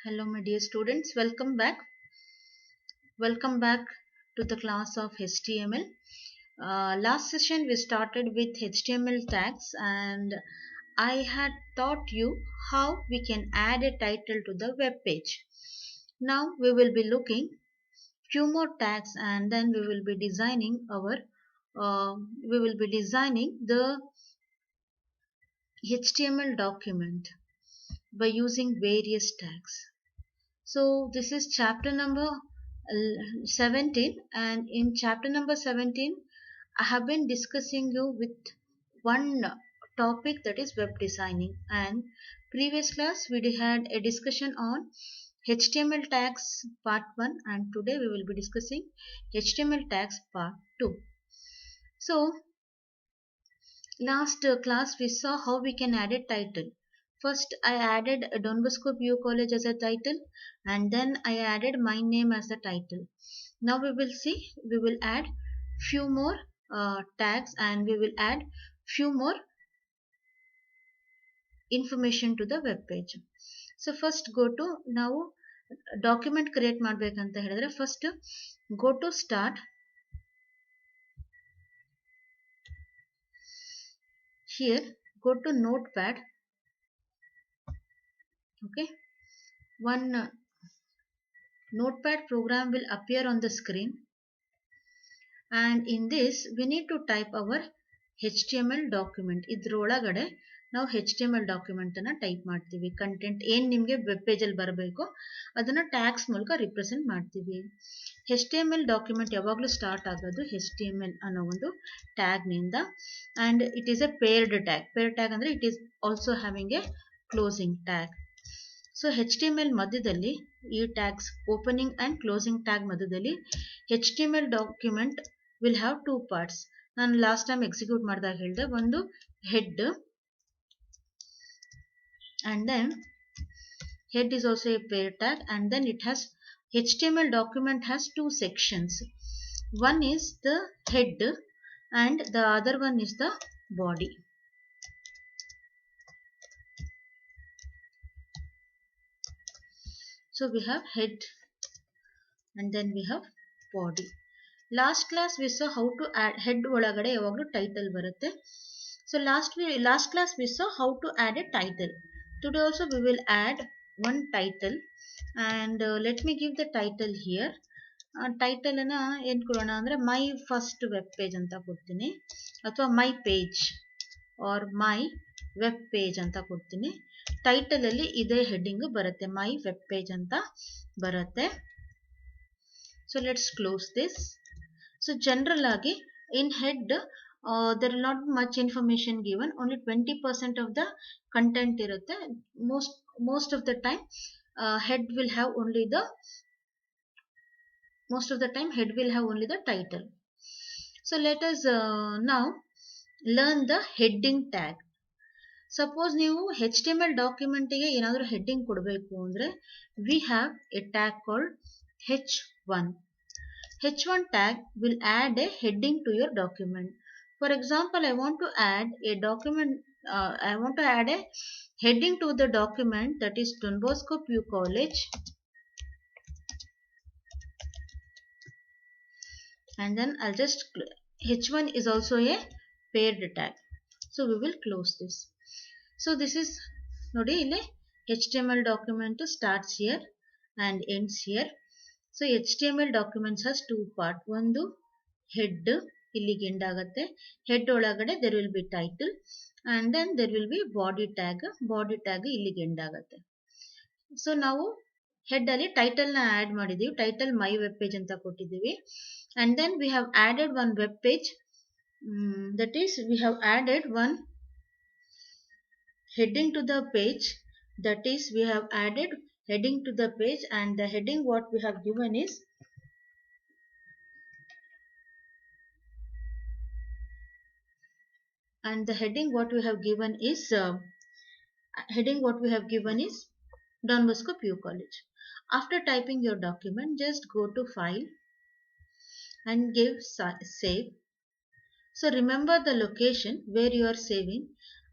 Hello, my dear students. Welcome back. Welcome back to the class of HTML. Last session we started with HTML tags, and I had taught you how we can add a title to the web page. Now we will be looking few more tags, and then we will be designing the HTML document by using various tags. So this is chapter number 17, and in chapter number 17 I have been discussing you with one topic, that is web designing, and previous class we had a discussion on HTML tags part 1, and today we will be discussing HTML tags part 2. So last class we saw how we can add a title. First I added Don Bosco PU College as a title, and then I added my name as a title. Now we will add few more tags, and we will add few more information to the web page. So first go to, now document create ಮಾಡಬೇಕಂತ ಹೇಳಿದ್ರೆ first go to start. Here go to notepad. Okay, one notepad program will appear on the screen, and in this we need to type our HTML document. ಇದ್ರೊಳಗಡೆ ನಾವು HTML document ಅನ್ನ type ಮಾಡ್ತೀವಿ. Content ಏನ್ ನಿಮಗೆ web page ಅಲ್ಲಿ ಬರಬೇಕು ಅದನ್ನ tags ಮೂಲಕ ರಿಪ್ರೆಸೆಂಟ್ ಮಾಡ್ತೀವಿ. HTML ಡಾಕ್ಯುಮೆಂಟ್ ಯಾವಾಗಲೂ ಸ್ಟಾರ್ಟ್ ಆಗೋದು HTML ಅನ್ನೋ ಒಂದು ಟ್ಯಾಗ್ ನಿಂದ, and it is a paired tag. Paired tag ಅಂದ್ರೆ it is also having a closing tag. So HTML ಮಧ್ಯದಲ್ಲಿ ಈ tags opening and closing tag ಮಧ್ಯದಲ್ಲಿ HTML document will have two parts. ನಾನು last time execute ಮಾಡಿದಾಗ ಹೇಳಿದೆ, ಒಂದು head, and then head is also a pair tag, and then it has HTML document has two sections. One is the head and the other one is the body. So we have head and then we have body. Last class we saw how to add head ಒಳಗಡೆ ಯಾವಾಗಲೂ title ಬರುತ್ತೆ. So last class we saw how to add a title. Today also we will add one title, and let me give the title here. Title ಅನ್ನ ಏನ್ ಕೊಡೋಣ ಅಂದ್ರೆ my first web page ಅಂತ ಕೊಡ್ತೀನಿ, ಅಥವಾ ಮೈ ಪೇಜ್ ಆರ್ ಮೈ web page ಅಂತ ಕೊಡ್ತೀನಿ. Title ಅಲ್ಲಿ ಇದೇ ಹೆಡ್ಡಿಂಗ್ ಬರುತ್ತೆ, ಮೈ ವೆಬ್ ಪೇಜ್ ಅಂತ ಬರುತ್ತೆ. So let's close this. So general ಆಗಿ ಇನ್ head there will not be much information given, only 20% of the content irutte. Most of the time head will have only the title. So let us now learn the heading tag. Suppose ನೀವು HTML document ಗೆ ಏನಾದರೂ heading ಕೊಡಬೇಕು ಅಂದ್ರೆ we have a tag called h1. h1 tag will add a heading to your document. For example, I want to add a heading to the document, that is Don Bosco PU College, and then I'll just h1 is also a paired tag. So we will close this. So this is ನೋಡಿ ಇಲ್ಲಿ HTML document starts here and ends here. So HTML documents has two part. ಒಂದು head ಇಲ್ಲಿಗೆ end ಆಗುತ್ತೆ, head ಒಳಗಡೆ there will be title, and then there will be body tag ಇಲ್ಲಿಗೆ end ಆಗುತ್ತೆ. So ನಾವು head ಅಲ್ಲಿ ಟೈಟಲ್ ನ add ಮಾಡಿದೀವಿ, ಟೈಟಲ್ ಮೈ ವೆಬ್ ಪೇಜ್ ಅಂತ ಕೊಟ್ಟಿದ್ದೀವಿ, and then we have added one web page, that is we have added one heading to the page, that is we have added heading to the page, and the heading what we have given is Don Bosco PU College. After typing your document, just go to file and give save. So remember the location where you are saving.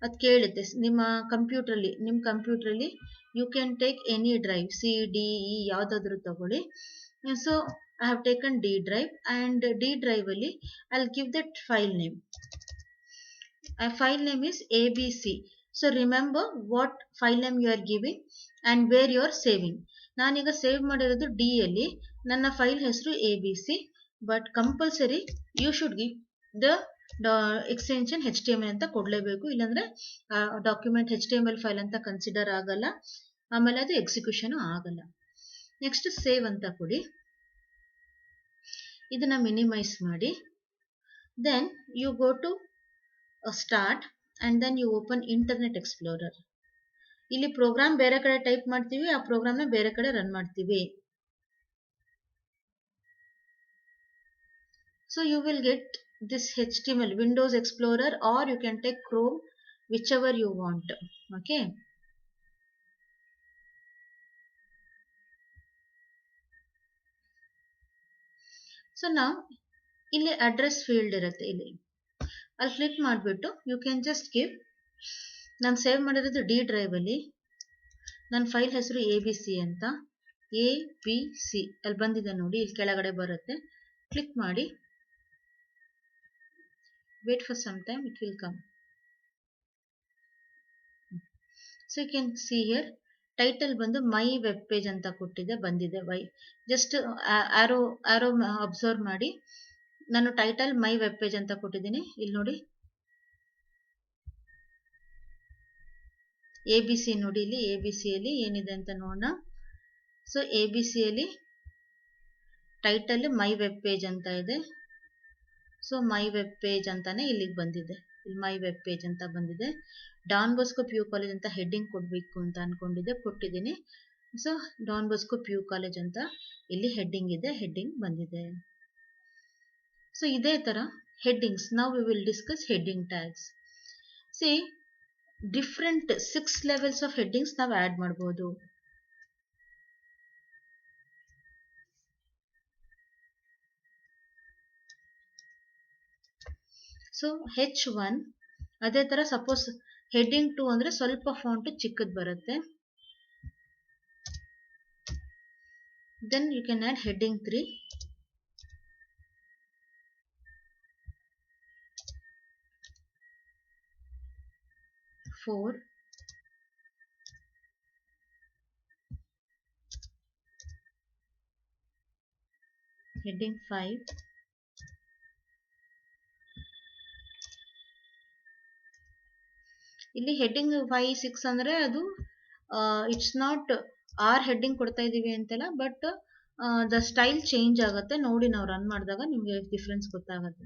ಅದು ಕೇಳುತ್ತೆ ನಿಮ್ಮ ಕಂಪ್ಯೂಟ್ರಲ್ಲಿ you can take any drive C D E ಯಾವುದಾದ್ರೂ ತಗೊಳ್ಳಿ. So I have taken D drive and D ಡ್ರೈವಲ್ಲಿ I will give that file name. File name is ABC. So remember what file name you are giving and where you are saving. ನಾನೀಗ save ಮಾಡಿರೋದು D ಯಲ್ಲಿ, ನನ್ನ file ಹೆಸರು ABC, but compulsory you should give the extension HTML ಅಂತ ಕೊಡಲೇಬೇಕು, ಇಲ್ಲಾಂದರೆ document HTML file ಅಂತ consider ಆಗಲ್ಲ, ಆಮೇಲೆ ಅದು ಎಕ್ಸಿಕ್ಯೂಷನ್ ಆಗಲ್ಲ. ನೆಕ್ಸ್ಟ್ ಸೇವ್ ಅಂತ ಕೊಡಿ. ಇದನ್ನ ಮಿನಿಮೈಸ್ ಮಾಡಿ. Then you go to start and then you open Internet Explorer. ಇಲ್ಲಿ ಪ್ರೋಗ್ರಾಮ್ ಬೇರೆ ಕಡೆ ಟೈಪ್ ಮಾಡ್ತೀವಿ, ಆ ಪ್ರೋಗ್ರಾಮ್ನ ಬೇರೆ ಕಡೆ ರನ್ ಮಾಡ್ತೀವಿ. So you will get this HTML Windows Explorer or you can take Chrome, whichever you want. Okay, so ನಾವು ಇಲ್ಲಿ ಅಡ್ರೆಸ್ ಫೀಲ್ಡ್ ಇರುತ್ತೆ, ಇಲ್ಲಿ ಅಲ್ಲಿ ಕ್ಲಿಕ್ ಮಾಡಿಬಿಟ್ಟು ಯು ಕ್ಯಾನ್ ಜಸ್ಟ್ ಗಿವ್, ನಾನು ಸೇವ್ ಮಾಡಿರೋದು ಡಿ ಡ್ರೈವಲ್ಲಿ, ನನ್ನ ಫೈಲ್ ಹೆಸರು ABC ಅಂತ, ABC ಅಲ್ಲಿ ಬಂದಿದೆ ನೋಡಿ, ಇಲ್ಲಿ ಕೆಳಗಡೆ ಬರುತ್ತೆ, ಕ್ಲಿಕ್ ಮಾಡಿ. Wait for some time, it will come. So you can see here title ಬಂದು ಮೈ ವೆಬ್ ಪೇಜ್ ಅಂತ ಕೊಟ್ಟಿದೆ, ಬಂದಿದೆ. ಜಸ್ಟ್ ಆರೋ ಅಬ್ಸರ್ವ್ ಮಾಡಿ, ನಾನು ಟೈಟಲ್ ಮೈ ವೆಬ್ ಪೇಜ್ ಅಂತ ಕೊಟ್ಟಿದ್ದೀನಿ. ಇಲ್ಲಿ ನೋಡಿ ABC ನೋಡಿ, ಇಲ್ಲಿ ABCಯಲ್ಲಿ ಏನಿದೆ ಅಂತ ನೋಡೋಣ. ಸೊ ABCಯಲ್ಲಿ ಟೈಟಲ್ ಮೈ ವೆಬ್ ಪೇಜ್ ಅಂತ ಇದೆ. ಸೊ ಮೈ ವೆಬ್ ಪೇಜ್ ಅಂತಾನೆ ಇಲ್ಲಿಗೆ ಬಂದಿದೆ, ಇಲ್ಲಿ ಮೈ ವೆಬ್ ಪೇಜ್ ಅಂತ ಬಂದಿದೆ. ಡಾನ್ ಬಾಸ್ಕೋ PU ಕಾಲೇಜ್ ಅಂತ ಹೆಡ್ಡಿಂಗ್ ಕೊಡಬೇಕು ಅಂತ ಅನ್ಕೊಂಡಿದ್ದೆ, ಕೊಟ್ಟಿದ್ದೀನಿ. So Don Bosco PU college ಅಂತ ಇಲ್ಲಿ ಹೆಡ್ಡಿಂಗ್ ಇದೆ, ಹೆಡ್ಡಿಂಗ್ ಬಂದಿದೆ. ಸೊ ಇದೇ ತರ ಹೆಡ್ಡಿಂಗ್ಸ್, ನಾವು we will discuss heading tags. C different 6 levels of headings ನಾವು ಆ್ಯಡ್ ಮಾಡ್ಬೋದು. ಸೊ H1 ಅದೇ ತರ, ಸಪೋಸ್ ಹೆಡ್ಡಿಂಗ್ 2 ಅಂದ್ರೆ ಸ್ವಲ್ಪ ಫಾಂಟ್ ಚಿಕ್ಕದು ಬರುತ್ತೆ. Then you can add heading 3, heading 5, ಇಲ್ಲಿ ಹೆಡ್ಡಿಂಗ್ 5, 6 ಅಂದ್ರೆ ಅದು ಇಟ್ಸ್ ನಾಟ್ ಆರ್ ಹೆಡ್ಡಿಂಗ್ ಕೊಡ್ತಾ ಇದೀವಿ ಅಂತಲ್ಲ, ಬಟ್ ದ ಸ್ಟೈಲ್ ಚೇಂಜ್ ಆಗುತ್ತೆ. ನೋಡಿ, ನಾವು ರನ್ ಮಾಡಿದಾಗ ನಿಮಗೆ ಡಿಫ್ರೆನ್ಸ್ ಗೊತ್ತಾಗುತ್ತೆ.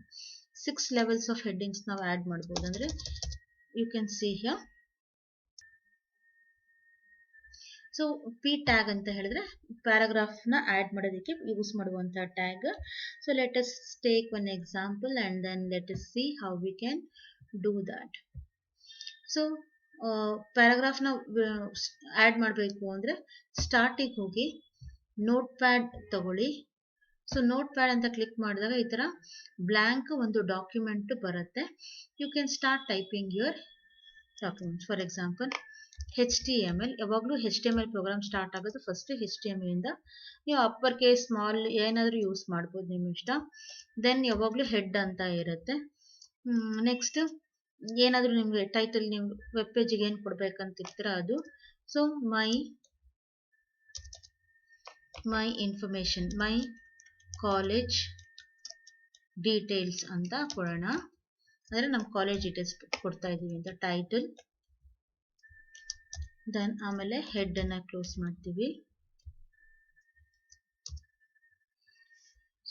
6 ಲೆವೆಲ್ಸ್ ಆಫ್ ಹೆಡ್ಡಿಂಗ್ಸ್ ನಾವು ಆ್ಯಡ್ ಮಾಡ್ಬೋದು. ಅಂದರೆ you can see here. So P tag ಅಂತ ಹೇಳಿದ್ರೆ ಪ್ಯಾರಾಗ್ರಾಫ್ನ ಆ್ಯಡ್ ಮಾಡೋದಕ್ಕೆ ಯೂಸ್ ಮಾಡುವಂಥ tag. So let us take one example and then let us see how we can do that. So ಪ್ಯಾರಾಗ್ರಾಫ್ನ add ಮಾಡಬೇಕು ಅಂದರೆ ಸ್ಟಾರ್ಟಿಗೆ ಹೋಗಿ ನೋಟ್ ಪ್ಯಾಡ್ ತಗೊಳ್ಳಿ. ಸೊ ನೋಟ್ ಪ್ಯಾಡ್ ಅಂತ ಕ್ಲಿಕ್ ಮಾಡಿದಾಗ ಈ ಥರ ಬ್ಲ್ಯಾಂಕ್ ಒಂದು ಡಾಕ್ಯುಮೆಂಟ್ ಬರುತ್ತೆ. You can start typing your documents. For example HTML, ಯಾವಾಗಲೂ HTML ಪ್ರೋಗ್ರಾಮ್ ಸ್ಟಾರ್ಟ್ ಆಗೋದು ಫಸ್ಟ್ HTML ಇಂದ. ನೀವು ಅಪ್ಪರ್ ಕೇಸ್ ಸ್ಮಾಲ್ ಏನಾದರೂ ಯೂಸ್ ಮಾಡ್ಬೋದು, ನಿಮ್ಮ ಇಷ್ಟ. ದೆನ್ ಯಾವಾಗಲೂ ಹೆಡ್ ಅಂತ ಇರುತ್ತೆ. ನೆಕ್ಸ್ಟ್ ಏನಾದರೂ ನಿಮಗೆ ಟೈಟಲ್, ನೀವು ವೆಬ್ ಪೇಜಿಗೆ ಏನು ಕೊಡ್ಬೇಕಂತಿರ್ತೀರ ಅದು. So my information, my college details ಅಂತ ಕೊಡೋಣ. ಅಂದರೆ ನಮ್ಮ ಕಾಲೇಜ್ ಡೀಟೇಲ್ಸ್ ಕೊಡ್ತಾ ಇದ್ದೀವಿ ಅಂತ ಟೈಟಲ್. ದೆನ್ ಆಮೇಲೆ ಹೆಡ್ಡನ್ನು ಕ್ಲೋಸ್ ಮಾಡ್ತೀವಿ.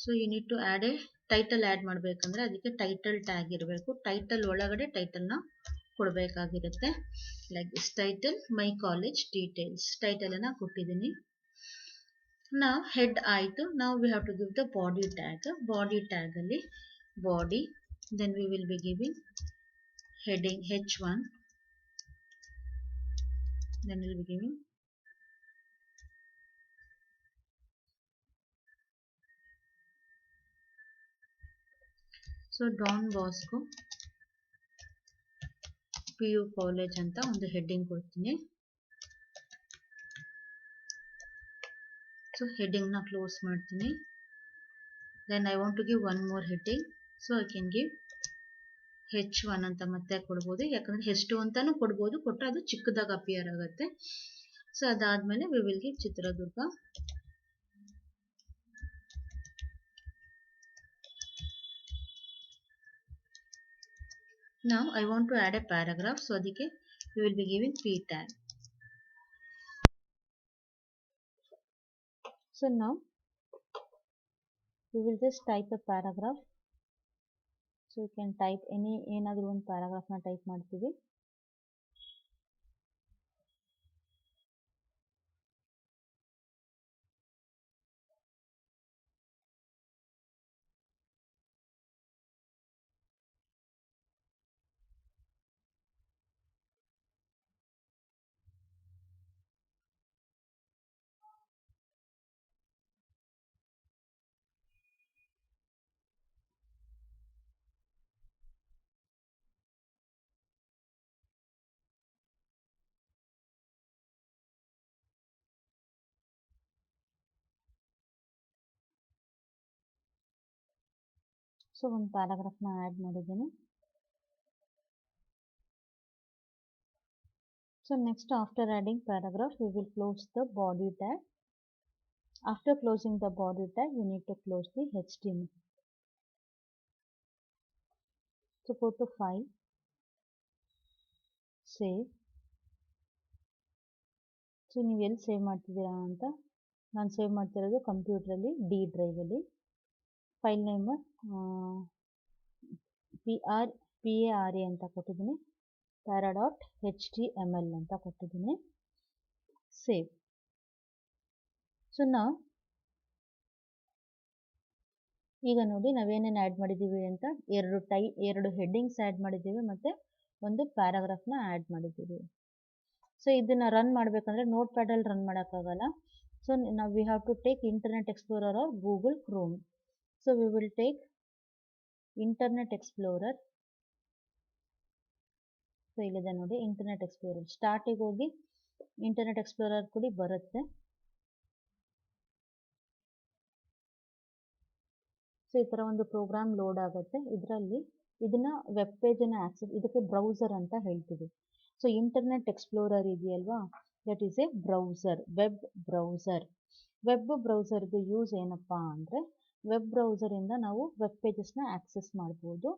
So you need to add a title. Add ಮಾಡಬೇಕಂದ್ರೆ ಅದಕ್ಕೆ ಟೈಟಲ್ ಟ್ಯಾಗ್ ಇರಬೇಕು. ಟೈಟಲ್ ಒಳಗಡೆ ಟೈಟಲ್ನ ಕೊಡಬೇಕಾಗಿರುತ್ತೆ. Like this title my college details, ಟೈಟಲನ್ನು ಕೊಟ್ಟಿದ್ದೀನಿ. ನಾವು ಹೆಡ್ ಆಯಿತು. ನಾವು we have to give the body tag. Body ಟ್ಯಾಗಲ್ಲಿ body, then we will be giving heading H1, then we'll be giving so Don Bosco PU college ಅಂತ ಒಂದು heading ಕೊಡ್ತೀನಿ. So ಹೆಡ್ಡಿಂಗ್ನ ಕ್ಲೋಸ್ ಮಾಡ್ತೀನಿ. Then I want to give one more heading. So I can give H1 ಅಂತ ಮತ್ತೆ ಕೊಡ್ಬೋದು, ಯಾಕಂದ್ರೆ H2 ಅಂತಾನು ಕೊಡ್ಬೋದು, ಕೊಟ್ಟರೆ ಅದು ಚಿಕ್ಕದಾಗಿ ಅಪಿಯರ್ ಆಗುತ್ತೆ. ಸೊ ಅದಾದ್ಮೇಲೆ we will give Chitradurga. Now I want to add a paragraph, so ಅದಕ್ಕೆ we will be giving P tag. So now we will just type a paragraph. So you can type any ಏನಾದರೂ ಒಂದು ಪ್ಯಾರಾಗ್ರಾಫ್ನ type ಮಾಡ್ತೀವಿ. So ಒಂದು ಪ್ಯಾರಾಗ್ರಾಫ್ನ add ಮಾಡಿದ್ದೀನಿ. So next, after adding paragraph, we will close the body tag. After closing the body tag, we need to close the HTML. So go to File, Save. So ನೀವು ಎಲ್ಲಿ save ಮಾಡ್ತಿದ್ದೀರಾ ಅಂತ, ನಾನು save ಮಾಡ್ತಿರೋದು ಕಂಪ್ಯೂಟ್ರಲ್ಲಿ D ಡ್ರೈವಲ್ಲಿ. File name PARA ಅಂತ ಕೊಟ್ಟಿದ್ದೀನಿ, para.html ಅಂತ ಕೊಟ್ಟಿದ್ದೀನಿ. ಸೇವ್. ಸೊ ನಾವು ಈಗ ನೋಡಿ ನಾವೇನೇನು ಆ್ಯಡ್ ಮಾಡಿದ್ದೀವಿ ಅಂತ, ಎರಡು ಹೆಡ್ಡಿಂಗ್ಸ್ ಆ್ಯಡ್ ಮಾಡಿದ್ದೀವಿ ಮತ್ತು ಒಂದು ಪ್ಯಾರಾಗ್ರಾಫ್ನ ಆ್ಯಡ್ ಮಾಡಿದ್ದೀವಿ. ಸೊ ಇದನ್ನು ರನ್ ಮಾಡಬೇಕಂದ್ರೆ ನೋಟ್ ಪ್ಯಾಡಲ್ಲಿ ರನ್ ಮಾಡೋಕ್ಕಾಗಲ್ಲ. ಸೊ ನಾವು we have to take Internet Explorer or Google Chrome. So we will take Internet Explorer. So ಇಲ್ಲಿದೆ ನೋಡಿ ಇಂಟರ್ನೆಟ್ ಎಕ್ಸ್ಪ್ಲೋರರ್. ಸ್ಟಾರ್ಟಿಗೆ ಹೋಗಿ ಇಂಟರ್ನೆಟ್ ಎಕ್ಸ್ಪ್ಲೋರರ್ ಕೂಡ ಬರುತ್ತೆ. ಸೊ ಈ ಥರ ಒಂದು ಪ್ರೋಗ್ರಾಮ್ ಲೋಡ್ ಆಗುತ್ತೆ. ಇದರಲ್ಲಿ ಇದನ್ನ ವೆಬ್ ಪೇಜನ್ನು ಆಕ್ಸೆಸ್, ಇದಕ್ಕೆ ಬ್ರೌಸರ್ ಅಂತ ಹೇಳ್ತೀವಿ. ಸೊ ಇಂಟರ್ನೆಟ್ ಎಕ್ಸ್ಪ್ಲೋರರ್ ಇದೆಯಲ್ವಾ, that is a browser, web browser. Web ಬ್ರೌಸರ್ದು ಯೂಸ್ ಏನಪ್ಪ ಅಂದರೆ, ವೆಬ್ ಬ್ರೌಸರಿಂದ ನಾವು ವೆಬ್ ಪೇಜಸ್ನ ಆಕ್ಸೆಸ್ ಮಾಡ್ಬೋದು.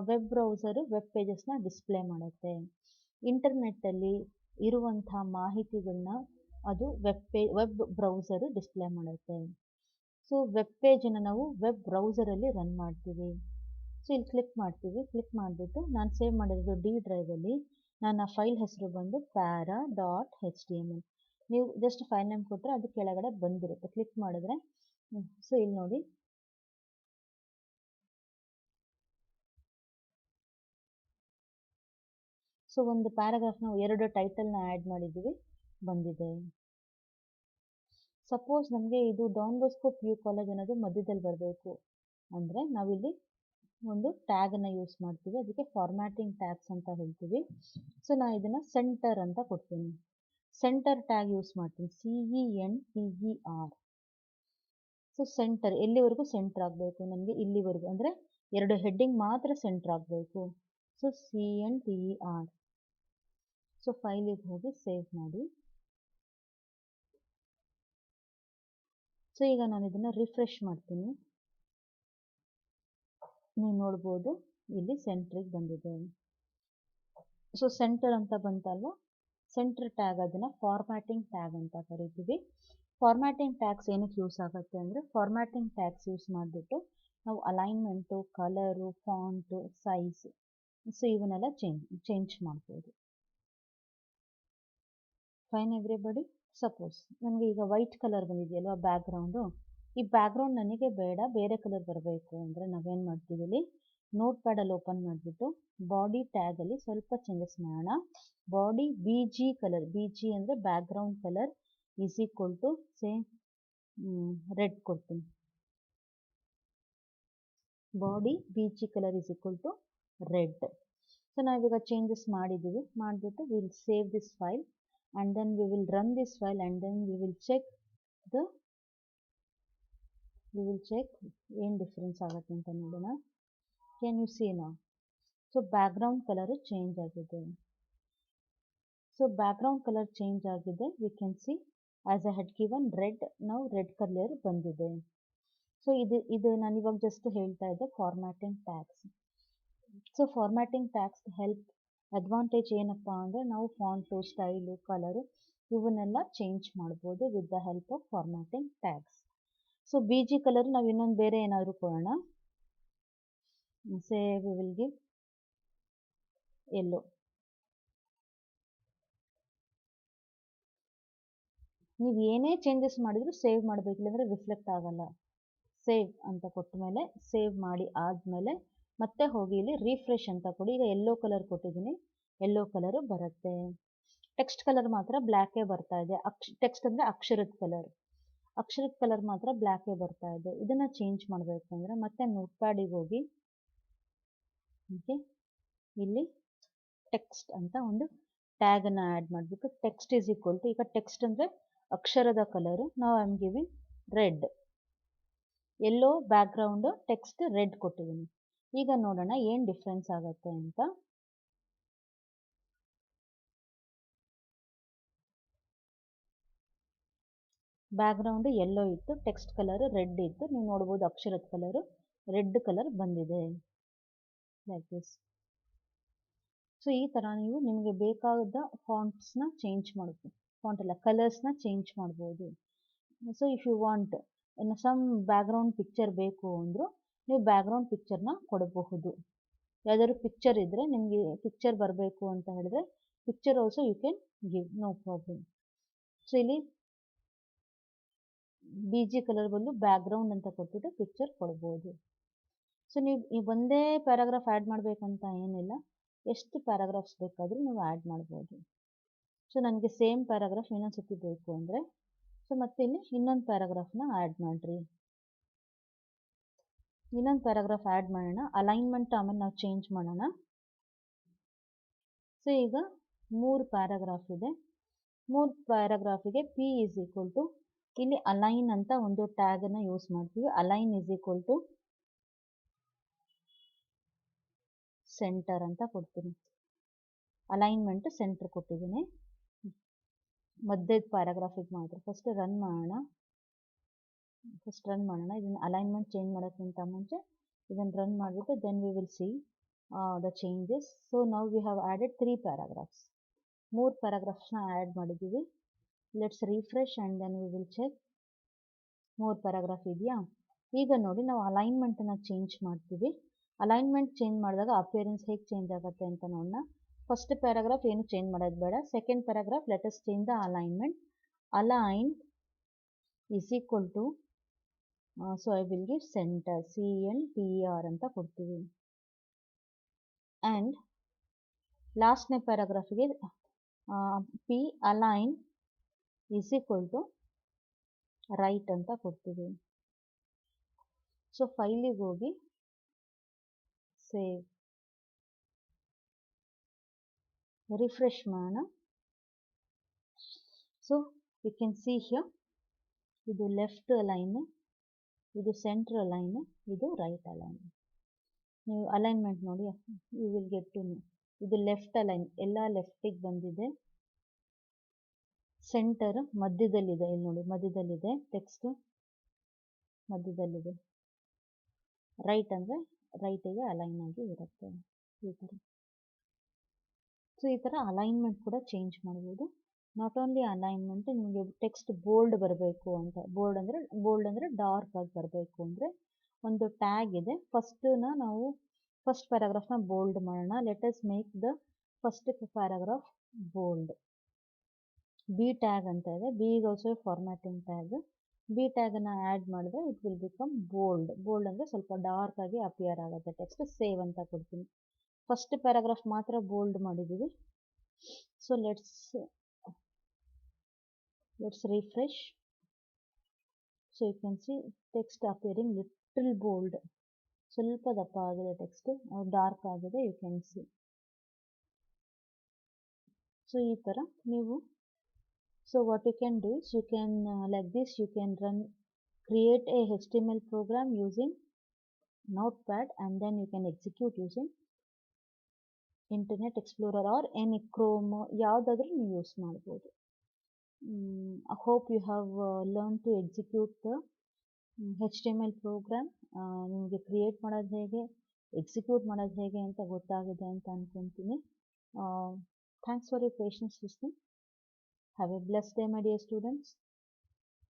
ವೆಬ್ ಬ್ರೌಸರು ವೆಬ್ ಪೇಜಸ್ನ ಡಿಸ್ಪ್ಲೇ ಮಾಡುತ್ತೆ. ಇಂಟರ್ನೆಟ್ಟಲ್ಲಿ ಇರುವಂಥ ಮಾಹಿತಿಗಳನ್ನ ಅದು ವೆಬ್ ಬ್ರೌಸರು ಡಿಸ್ಪ್ಲೇ ಮಾಡುತ್ತೆ. ಸೊ ವೆಬ್ ಪೇಜನ್ನು ನಾವು ವೆಬ್ ಬ್ರೌಸರಲ್ಲಿ ರನ್ ಮಾಡ್ತೀವಿ. ಸೊ ಇಲ್ಲಿ ಕ್ಲಿಕ್ ಮಾಡ್ತೀವಿ. ಕ್ಲಿಕ್ ಮಾಡಿಬಿಟ್ಟು ನಾನು ಸೇವ್ ಮಾಡಿರೋದು D ಡ್ರೈವಲ್ಲಿ. ನನ್ನ ಫೈಲ್ ಹೆಸರು ಬಂದು para.html. ನೀವು ಜಸ್ಟ್ ಫೈಲ್ ನೇಮ್ ಕೊಟ್ಟರೆ ಅದು ಕೆಳಗಡೆ ಬಂದಿರುತ್ತೆ. ಕ್ಲಿಕ್ ಮಾಡಿದ್ರೆ ಸೊ ಇಲ್ಲಿ ನೋಡಿ ಸೊ ಒಂದು ಪ್ಯಾರಾಗ್ರಾಫ್ನ ಎರಡು ಟೈಟಲ್ನ ಆ್ಯಡ್ ಮಾಡಿದ್ದೀವಿ, ಬಂದಿದೆ. ಸಪೋಸ್ ನಮಗೆ ಇದು ಡಾನ್ ಬಾಸ್ಕೋ PU ಕಾಲೇಜ್ ಅನ್ನೋದು ಮಧ್ಯದಲ್ಲಿ ಬರಬೇಕು ಅಂದರೆ ನಾವಿಲ್ಲಿ ಒಂದು ಟ್ಯಾಗನ್ನು ಯೂಸ್ ಮಾಡ್ತೀವಿ. ಅದಕ್ಕೆ ಫಾರ್ಮ್ಯಾಟಿಂಗ್ ಟ್ಯಾಗ್ಸ್ ಅಂತ ಹೇಳ್ತೀವಿ. ಸೊ ನಾನು ಇದನ್ನು ಸೆಂಟರ್ ಅಂತ ಕೊಡ್ತೀನಿ. ಸೆಂಟರ್ ಟ್ಯಾಗ್ ಯೂಸ್ ಮಾಡ್ತೀನಿ, CENTER. ಸೊ ಸೆಂಟರ್ ಎಲ್ಲಿವರೆಗೂ ಸೆಂಟರ್ ಆಗಬೇಕು ನನಗೆ, ಇಲ್ಲಿವರೆಗೂ ಅಂದರೆ ಎರಡು ಹೆಡ್ಡಿಂಗ್ ಮಾತ್ರ ಸೆಂಟರ್ ಆಗಬೇಕು. So CENTER. ಸೊ ಫೈಲಿಗೆ ಹೋಗಿ ಸೇವ್ ಮಾಡಿ. ಸೊ ಈಗ ನಾನು ಇದನ್ನು ರಿಫ್ರೆಶ್ ಮಾಡ್ತೀನಿ. ನೀವು ನೋಡ್ಬೋದು ಇಲ್ಲಿ ಸೆಂಟ್ರಿಗೆ ಬಂದಿದೆ. ಸೊ ಸೆಂಟರ್ ಅಂತ ಬಂತಲ್ವ, ಸೆಂಟರ್ ಟ್ಯಾಗ್ ಅದನ್ನು ಫಾರ್ಮ್ಯಾಟಿಂಗ್ ಟ್ಯಾಗ್ ಅಂತ ಕರಿತೀವಿ. ಫಾರ್ಮ್ಯಾಟಿಂಗ್ ಟ್ಯಾಗ್ಸ್ ಏನಕ್ಕೆ ಯೂಸ್ ಆಗುತ್ತೆ ಅಂದರೆ, ಫಾರ್ಮ್ಯಾಟಿಂಗ್ ಟ್ಯಾಗ್ಸ್ ಯೂಸ್ ಮಾಡಿಬಿಟ್ಟು ನಾವು alignment, colour, font, size, so ಇವನ್ನೆಲ್ಲ ಚೇಂಜ್ ಮಾಡ್ಬೋದು. Fine everybody. ಸಪೋಸ್ ನನಗೆ ಈಗ ವೈಟ್ ಕಲರ್ ಬಂದಿದೆಯಲ್ವ ಬ್ಯಾಕ್ಗ್ರೌಂಡು, ಈ ಬ್ಯಾಕ್ಗ್ರೌಂಡ್ ನನಗೆ ಬೇಡ, ಬೇರೆ ಕಲರ್ ಬರಬೇಕು ಅಂದರೆ ನಾವೇನು ಮಾಡ್ತೀವಿ, ಇಲ್ಲಿ ನೋಟ್ ಪ್ಯಾಡಲ್ಲಿ ಓಪನ್ ಮಾಡಿಬಿಟ್ಟು ಬಾಡಿ ಟ್ಯಾಗಲ್ಲಿ ಸ್ವಲ್ಪ ಚೇಂಜಸ್ ಮಾಡೋಣ. ಬಾಡಿ BG ಕಲರ್, BG ಅಂದರೆ background colour is equal to red ಕೊಡ್ತೀನಿ. Body BG colour is equal to red. So ನಾವೀಗ ಚೇಂಜಸ್ ಮಾಡಿದ್ದೀವಿ, ಮಾಡಿಬಿಟ್ಟು will save this file and then we will run this file and then we will check ಏನು difference ಆಗುತ್ತೆ ಅಂತ ನೋಡೋಣ. Can you see now? So background colour change ಆಗಿದೆ. So background colour change ಆಗಿದೆ. We can see as I had given red, ನಾವು red colour ಬಂದಿದೆ. So ಇದು ನಾನು ಇವಾಗ ಜಸ್ಟ್ ಹೇಳ್ತಾ ಇದ್ದೆ formatting tags. So formatting tags help advantage ಏನಪ್ಪ ಅಂದರೆ ನಾವು ಫಾಂಟು, ಸ್ಟೈಲು, ಕಲರು ಇವನ್ನೆಲ್ಲ ಚೇಂಜ್ ಮಾಡ್ಬೋದು with the help of formatting tags. So B G colour ನಾವು ಇನ್ನೊಂದು ಬೇರೆ ಏನಾದರೂ ಕೊಡೋಣ. Say we will give yellow. ನೀವು ಏನೇ ಚೇಂಜಸ್ ಮಾಡಿದರೂ ಸೇವ್ ಮಾಡಬೇಕು, ಇಲ್ಲಾಂದರೆ ರಿಫ್ಲೆಕ್ಟ್ ಆಗಲ್ಲ. ಸೇವ್ ಅಂತ ಕೊಟ್ಟ ಮೇಲೆ, ಸೇವ್ ಮಾಡಿ ಆದಮೇಲೆ ಮತ್ತೆ ಹೋಗಿ ಇಲ್ಲಿ ರಿಫ್ರೆಶ್ ಅಂತ ಕೊಡಿ. ಈಗ ಯೆಲ್ಲೋ ಕಲರ್ ಕೊಟ್ಟಿದ್ದೀನಿ, ಯೆಲ್ಲೋ ಕಲರು ಬರುತ್ತೆ. ಟೆಕ್ಸ್ಟ್ ಕಲರ್ ಮಾತ್ರ ಬ್ಲ್ಯಾಕೇ ಬರ್ತಾ ಇದೆ. ಟೆಕ್ಸ್ಟ್ ಅಂದರೆ ಅಕ್ಷರದ ಕಲರ್ ಮಾತ್ರ ಬ್ಲ್ಯಾಕೇ ಬರ್ತಾ ಇದೆ. ಇದನ್ನು ಚೇಂಜ್ ಮಾಡಬೇಕು ಅಂದರೆ ಮತ್ತೆ ನೋಟ್ ಪ್ಯಾಡಿಗೆ ಹೋಗಿ ಓಕೆ, ಇಲ್ಲಿ ಟೆಕ್ಸ್ಟ್ ಅಂತ ಒಂದು ಟ್ಯಾಗನ್ನು ಆ್ಯಡ್ ಮಾಡಬೇಕು. ಟೆಕ್ಸ್ಟ್ ಈಸ್ ಈಕ್ವಲ್ ಟು, ಈಗ ಟೆಕ್ಸ್ಟ್ ಅಂದರೆ ಅಕ್ಷರದ ಕಲರು, ನಾವು I am giving red. Yellow background, text red ಕೊಟ್ಟಿದ್ದೀನಿ. ಈಗ ನೋಡೋಣ ಏನು ಡಿಫ್ರೆನ್ಸ್ ಆಗುತ್ತೆ ಅಂತ. ಬ್ಯಾಕ್ಗ್ರೌಂಡು ಯೆಲ್ಲೋ ಇತ್ತು, ಟೆಕ್ಸ್ಟ್ ಕಲರು ರೆಡ್ ಇತ್ತು. ನೀವು ನೋಡ್ಬೋದು ಅಕ್ಷರದ ಕಲರು ರೆಡ್ ಕಲರ್ ಬಂದಿದೆ ಲೈಕ್ ದಿಸ್. ಸೊ ಈ ಥರ ನೀವು ನಿಮಗೆ ಬೇಕಾದ ಫಾಂಟ್ಸ್ನ ಚೇಂಜ್ ಮಾಡ್ಬೋದು, ಫಾಂಟ್ ಅಲ್ಲ ಕಲರ್ಸ್ನ ಚೇಂಜ್ ಮಾಡ್ಬೋದು. So if you want some background picture ಬೇಕು ಅಂದರೂ ನೀವು ಬ್ಯಾಕ್ಗ್ರೌಂಡ್ ಪಿಕ್ಚರ್ನ ಕೊಡಬಹುದು. ಯಾವ್ದಾದ್ರು ಪಿಕ್ಚರ್ ಇದ್ದರೆ, ನಿಮಗೆ ಪಿಕ್ಚರ್ ಬರಬೇಕು ಅಂತ ಹೇಳಿದ್ರೆ picture also you can give, no problem. So ಇಲ್ಲಿ ಬಿ ಜಿ ಕಲರ್ ಬದಲು ಬ್ಯಾಕ್ಗ್ರೌಂಡ್ ಅಂತ ಕೊಟ್ಬಿಟ್ಟು ಪಿಕ್ಚರ್ ಕೊಡ್ಬೋದು. ಸೊ ನೀವು ಈ ಒಂದೇ ಪ್ಯಾರಾಗ್ರಾಫ್ ಆ್ಯಡ್ ಮಾಡಬೇಕಂತ ಏನಿಲ್ಲ, ಎಷ್ಟು ಪ್ಯಾರಾಗ್ರಾಫ್ಸ್ ಬೇಕಾದರೂ ನೀವು ಆ್ಯಡ್ ಮಾಡ್ಬೋದು. ಸೊ ನನಗೆ ಸೇಮ್ ಪ್ಯಾರಾಗ್ರಾಫ್ ಇನ್ನೊಂದು ಸತಿ ಬೇಕು ಅಂದರೆ, ಸೊ ಮತ್ತೆ ಇಲ್ಲಿ ಇನ್ನೊಂದು ಪ್ಯಾರಾಗ್ರಾಫ್ನ ಆ್ಯಡ್ ಮಾಡಿರಿ. ಇನ್ನೊಂದು ಪ್ಯಾರಾಗ್ರಾಫ್ ಆ್ಯಡ್ ಮಾಡೋಣ. ಅಲೈನ್ಮೆಂಟ್ ಆಮೇಲೆ ನಾವು ಚೇಂಜ್ ಮಾಡೋಣ. ಸೊ ಈಗ 3 ಪ್ಯಾರಾಗ್ರಾಫ್ ಇದೆ. 3 ಪ್ಯಾರಾಗ್ರಾಫಿಗೆ ಪಿ ಈಸ್ ಈಕ್ವಲ್ ಟು, ಇಲ್ಲಿ ಅಲೈನ್ ಅಂತ ಒಂದು ಟ್ಯಾಗನ್ನು ಯೂಸ್ ಮಾಡ್ತೀವಿ. Align is equal to centre ಅಂತ ಕೊಡ್ತೀನಿ. ಅಲೈನ್ಮೆಂಟ್ ಸೆಂಟರ್ ಕೊಟ್ಟಿದ್ದೀನಿ ಮಧ್ಯದ ಪ್ಯಾರಾಗ್ರಾಫಿಗೆ ಮಾತ್ರ. ಫಸ್ಟ್ ರನ್ ಮಾಡೋಣ. ಇದನ್ನು ಅಲೈನ್ಮೆಂಟ್ ಚೇಂಜ್ ಮಾಡೋಕ್ಕಿಂತ ಮುಂಚೆ ಇದನ್ನು ರನ್ ಮಾಡಿಬಿಟ್ಟು then we will see the changes. So ನಾವು ವಿ ಹ್ಯಾವ್ ಆ್ಯಡೆಡ್ 3 ಪ್ಯಾರಾಗ್ರಾಫ್ಸ್. 3 ಪ್ಯಾರಾಗ್ರಾಫ್ಸ್ನ ಆ್ಯಡ್ ಮಾಡಿದ್ದೀವಿ. Let's refresh and then we will check 3 paragraph ಇದೆಯಾ. ಈಗ ನೋಡಿ ನಾವು ಅಲೈನ್ಮೆಂಟನ್ನು ಚೇಂಜ್ ಮಾಡ್ತೀವಿ. ಅಲೈನ್ಮೆಂಟ್ ಚೇಂಜ್ ಮಾಡಿದಾಗ ಅಪಿಯರೆನ್ಸ್ ಹೇಗೆ ಚೇಂಜ್ ಆಗುತ್ತೆ ಅಂತ ನೋಡೋಣ. ಫಸ್ಟ್ ಪ್ಯಾರಾಗ್ರಾಫ್ ಏನು ಚೇಂಜ್ ಮಾಡೋದು ಬೇಡ. Second paragraph let us change the alignment. Align is equal to, so I will give centre, CNTR ಅಂತ ಕೊಡ್ತೀವಿ. ಆ್ಯಂಡ್ ಲಾಸ್ಟ್ನೇ ಪ್ಯಾರಾಗ್ರಾಫಿಗೆ P align is equal to right ಅಂತ ಕೊಡ್ತೀವಿ. ಸೊ ಫೈಲಿಗೆ ಹೋಗಿ ಸೇವ್, ರಿಫ್ರೆಶ್ ಮಾಡೋಣ. So you can see here, ಇದು ಲೆಫ್ಟ್ ಅಲೈನ್, ಇದು ಸೆಂಟ್ರ್ ಅಲೈನ್, ಇದು ರೈಟ್ ಅಲೈನ್. ನೀವು ಅಲೈನ್ಮೆಂಟ್ ನೋಡಿ, you will get to know. ಇದು ಲೆಫ್ಟ್ ಅಲೈನ್, ಎಲ್ಲ ಲೆಫ್ಟಿಗೆ ಬಂದಿದೆ. ಸೆಂಟರ್ ಮಧ್ಯದಲ್ಲಿದೆ, ಇಲ್ಲಿ ನೋಡಿ ಮಧ್ಯದಲ್ಲಿದೆ, ಟೆಕ್ಸ್ಟ್ ಮಧ್ಯದಲ್ಲಿದೆ. ರೈಟ್ ಅಂದರೆ ರೈಟಿಗೆ ಅಲೈನ್ ಆಗಿ ಇರುತ್ತೆ ಈ ಥರ. ಸೊ ಈ ಥರ ಅಲೈನ್ಮೆಂಟ್ ಕೂಡ ಚೇಂಜ್ ಮಾಡ್ಬೋದು. ನಾಟ್ ಓನ್ಲಿ ಅಲೈನ್ಮೆಂಟ್, ನಿಮಗೆ ಟೆಕ್ಸ್ಟ್ ಬೋಲ್ಡ್ ಬರಬೇಕು ಅಂತ, ಬೋಲ್ಡ್ ಅಂದರೆ ಡಾರ್ಕ್ ಆಗಿ ಬರಬೇಕು ಅಂದರೆ ಒಂದು ಟ್ಯಾಗ್ ಇದೆ. ಫಸ್ಟ್ ಪ್ಯಾರಾಗ್ರಾಫ್ನ ಬೋಲ್ಡ್ ಮಾಡೋಣ. Let us make the first paragraph bold. B tag ಅಂತ ಇದೆ. B is also formatting tag. B ಟ್ಯಾಗನ್ನು ಆ್ಯಡ್ ಮಾಡಿದ್ರೆ it will become bold. Bold ಅಂದರೆ ಸ್ವಲ್ಪ ಡಾರ್ಕ್ ಆಗಿ ಅಪಿಯರ್ ಆಗುತ್ತೆ ಟೆಕ್ಸ್ಟ್. ಸೇವ್ ಅಂತ ಕೊಡ್ತೀನಿ. ಫಸ್ಟ್ ಪ್ಯಾರಾಗ್ರಾಫ್ ಮಾತ್ರ ಬೋಲ್ಡ್ ಮಾಡಿದ್ದೀವಿ. So let's refresh. So you can see text appearing little bold. ಸ್ವಲ್ಪ ದಪ್ಪ ಆಗಿದೆ ಟೆಕ್ಸ್ಟ್, ಡಾರ್ಕ್ ಆಗಿದೆ, ಯು ಕ್ಯಾನ್ ಸಿ. ಸೊ ಈ ಥರ ನೀವು so what you can do is you can like this you can create a HTML program using Notepad and then you can execute using Internet Explorer or any Chrome ಯಾವುದಾದ್ರೂ ನೀವು use ಮಾಡ್ಬೋದು. I hope you have learned to execute the HTML program. ನಿಮಗೆ create ಮಾಡೋದು ಹೇಗೆ, execute ಮಾಡೋದು ಹೇಗೆ ಅಂತ ಗೊತ್ತಾಗಿದೆ ಅಂತ ಅಂದ್ಕೊತೀನಿ. Thanks for your patience listening. Have a blessed day, my dear students.